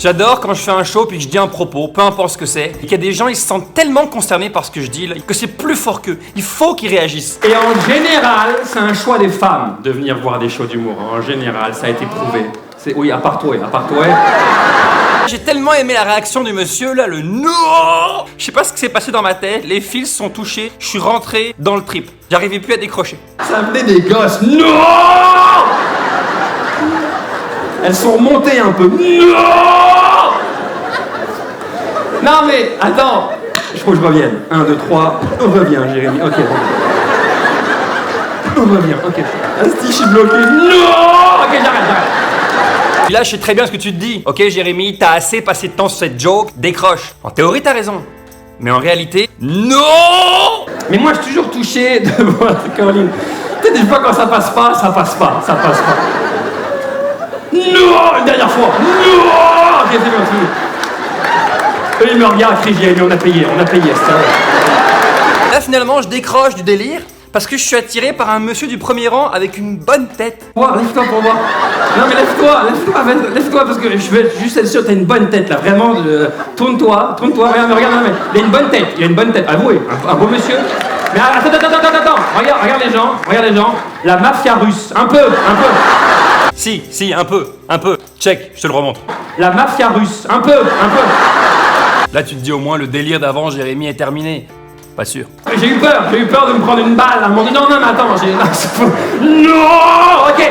J'adore quand je fais un show puis que je dis un propos, peu importe ce que c'est, et qu'il y a des gens, ils se sentent tellement concernés par ce que je dis, là, que c'est plus fort qu'eux. Il faut qu'ils réagissent. Et en général, c'est un choix des femmes de venir voir des shows d'humour. En général, ça a été prouvé. Oui, à part toi. J'ai tellement aimé la réaction du monsieur, là, le non. Je sais pas ce qui s'est passé dans ma tête, les fils sont touchés, je suis rentré dans le trip. J'arrivais plus à décrocher. Ça venait des gosses. Non! Elles sont remontées un peu. Non! Non mais, attends. Il faut que je revienne. 1, 2, 3. On revient, Jérémy. Ok, on revient, ok. Asti, je suis bloqué. Non! Ok, j'arrête. Puis là, je sais très bien ce que tu te dis. Ok, Jérémy, t'as assez passé de temps sur cette joke, décroche. En théorie, t'as raison. Mais en réalité, non! Mais moi, je suis toujours touché de voir Caroline. Tu sais, des fois, quand ça passe pas. Non! Une dernière fois. Non! Ok, c'est bon. Eux, ils me regardent, crient, Jérémy, on a payé, ça. Là, finalement, je décroche du délire parce que je suis attiré par un monsieur du premier rang avec une bonne tête. Lève-toi pour voir. Non mais lève-toi parce que je veux juste être sûr que t'as une bonne tête là, vraiment. Tourne-toi, regarde, il a une bonne tête, avouez, un beau monsieur. Mais attends, regarde les gens, la mafia russe, un peu. Si, un peu. Check, je te le remontre. La mafia russe, un peu. Là, tu te dis au moins le délire d'avant, Jérémy, est terminé. Pas sûr. J'ai eu peur de me prendre une balle. Ils m'ont dit non, mais attends, non, ok.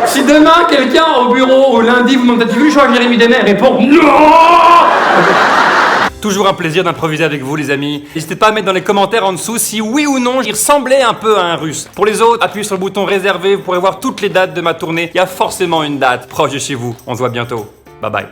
Si demain, quelqu'un au bureau, ou lundi, vous demandez, tu veux jouer à Jérémy Desmets, répond non. Toujours un plaisir d'improviser avec vous, les amis. N'hésitez pas à mettre dans les commentaires en dessous si oui ou non il ressemblait un peu à un russe. Pour les autres, appuyez sur le bouton réservé, vous pourrez voir toutes les dates de ma tournée. Il y a forcément une date proche de chez vous. On se voit bientôt. Bye bye.